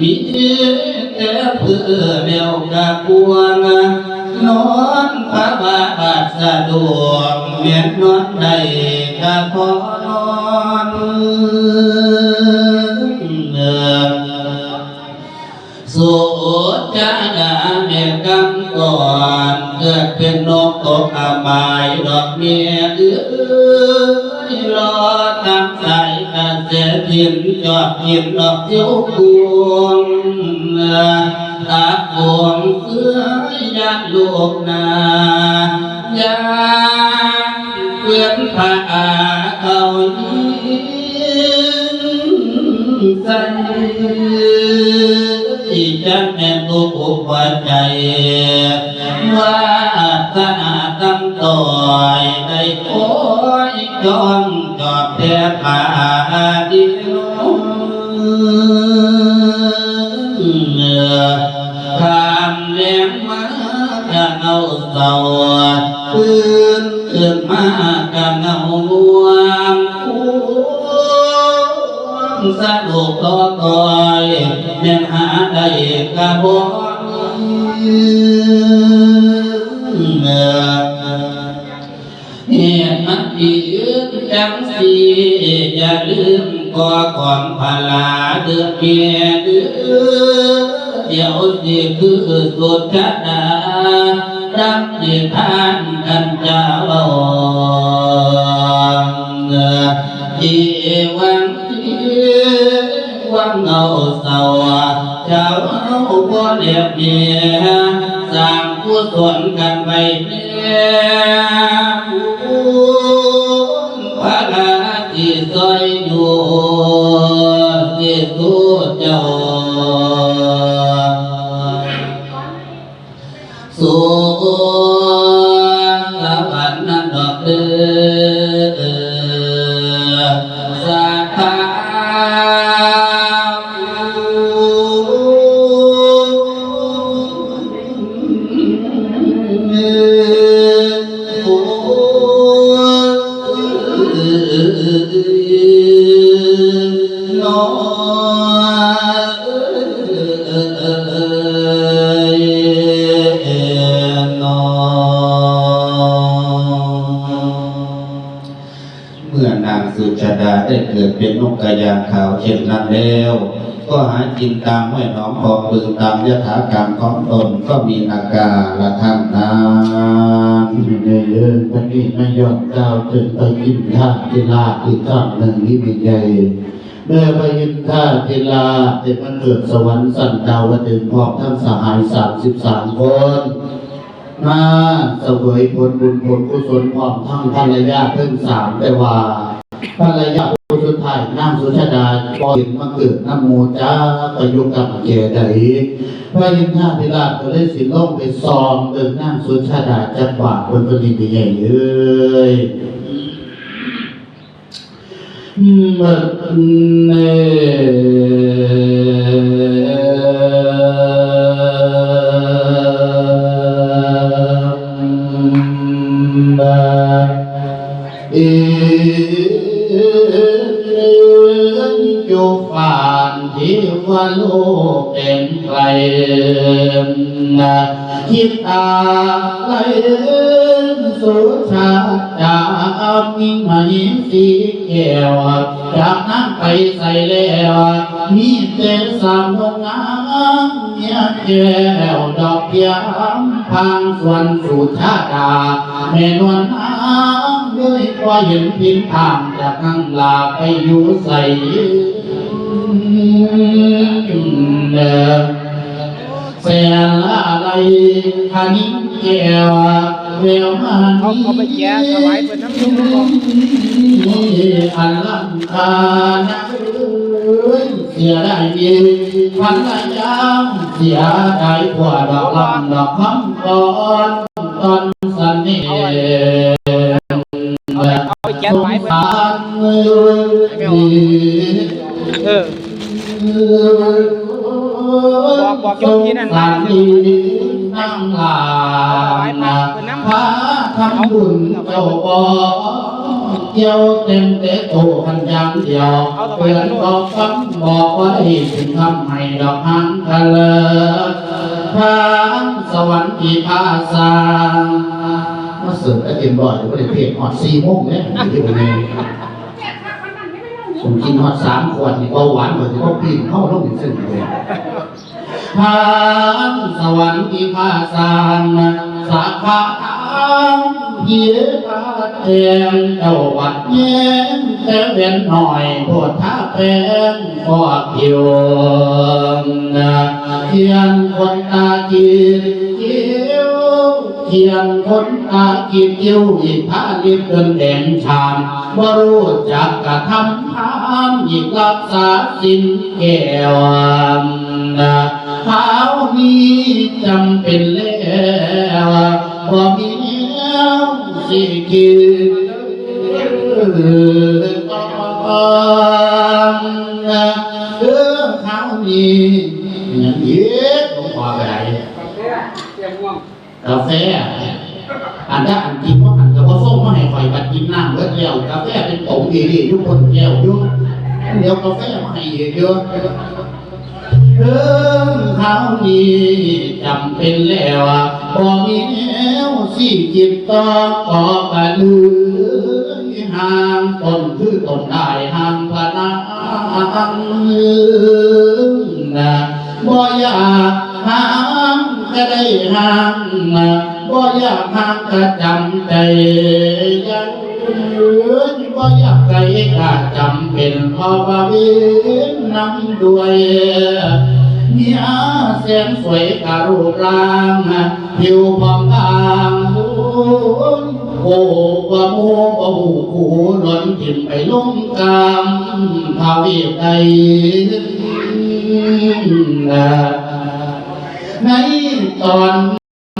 มีแต่เพื่อเลี้ยวกะกวงนอนพระบาทสะดวกเมียนนอนได้กะพอนอนสุจาดาเมกำก่อนเกิดเป็นนกตกอบายดอกเมียรอตามสายกระแสทินจอดหินดอกเจียวกวงตาบวงเสื้อยาลูกนายาเพื่อนพาเขาใส่จันแม่ตุกหัวใจว่าสนาตั้งต่อยได้โอ้ยจองจอดแต่ป่าดินข้ามแหลมมาจะเอาเสาพื้นขึ้นมาจะเงาบวมสะดุกต่อต่อยยังหาได้กระบอกเหตุมันดีจังสีอย่าลืมก่อของพลาเดือเมียเดือเดี๋ยวสิคือสุดชะดาดังนิทานกันจะเบาจีวันวังเงาเศร้าเจ้าบ่เรียบเมียสร้างผู้สวนกันไปพระราที่ซอยอยู่ที่สู้เจ้าสู่สวรรค์นั้นดอกเดือสาธาสุชาดาได้เกิดเป็นนกกระยางขาวเช่นนั้นแล้วก็หากินตามห้วยหนองคลองบึงตามยถากรรมของตนก็มีนาการะทั้งนั้นในเรื่องวันนี้ไม่ยอมก้าวถึงไปยินท่าทิลาอีกครั้งหนึ่งที่มีใหญ่เมื่อไปยินท่าทิลาได้มาเกิดสวรรค์สันดาวดึงพร้อมทั้งสหาย33 คนมาเสวยผลบุญผลกุศลพร้อมทั้งภรรยาเพิ่ง3แต่ว่าภรรยาผู้สุดท้ายนางสุชาดาพอเห็นมาเกิดน้ำโมจ้าประยุกต์กับแก่ใดพระยินท่าธิราชก็เลยสิลงไปซอมเดินนางสุชาดาจับบาดบนปฏิทินใหญ่เลยจูฟานที่ว่าโลกเต็มไกลคิดอะไรสุชาดามีมาหินสีแก้วจากนั้นไปใส่แล้วมีแต่สามดอกงามเมียแก้วดอกเบี้ยพังส่วนสุชาดาแม่นวลน้ำด้วยว่าเห็นพิมพ์ทางจากข้างลาไปอยู่ใส่เสียอะไรคันนี้แก้วเวลมันเอาไปแย่ถวายเป็นน้ำซุปอันลังคานะเสียได้ดีพันละยามเสียได้กว่าดอกลำดอกคำก่อนตอนสันนี่เอาไปแย่ถวายเป็นบอกโยมที่นั่นมานั่งลาพระทำบุญเจ้าบ่ เกี่ยวเต็มเตะโตพันยังเดียวเตือนบอกฟังบอกไว้ถึงทำให้ดอกหันทะเลทางสวรรค์ที่พาสร้างมาเสิร์ฟไอเต็มบ่อยเดี๋ยวก็ได้เพจหอด4 โมงเนี่ยที่ผมเองผมกินหอด3 ขวดนี่เบาหวานเหมือนที่เขาปีนเข้าต้องถึงเส้นเลยทางสวรรค์ที่พาสร้างสาขาทางเยี่ยพาแทงเจ้าวัดแย้มแต่เว้นหน่อยปวดท่าแพงก็เกี่ยวเทียนคนตาจีนเกี่ยวเทียนคนตาจีนเกี่ยวอีกผ้าลิบเดินแดงชามบ่รู้จักกระทำทามอีกรักษาสินแก้วเท้านี้จำเป็นแล้วบ่มีแล้วสิกินเขานี้อย่างนี้ผมขอไปไหนกาแฟอันนั้นอันกินว่าอันก็ว่าส้มมาให้คอยบัดกินน้ำเบิดแล้วกาแฟเป็นผงดีๆทุกคนแก้วยุ่งเดี๋ยวกาแฟมาให้เยอะเขานี้จำเป็นแล้วบ่มีแล้วสิจิตต่อก็กระลือห่างต้นคือต้นได้ห่างพนังบ่อยากห่างก็ได้ห่างบ่อยากห่างก็จำใจยังบ่อยากไกลก็จำเป็นเพราะว่าเวียนนำด้วยเมียแสนสวยกะรูปร่างผิวผ่องบางโอ้ว่าโมบ่หูคูหล่นถิ่นไปลงกามภาวีใดในตอน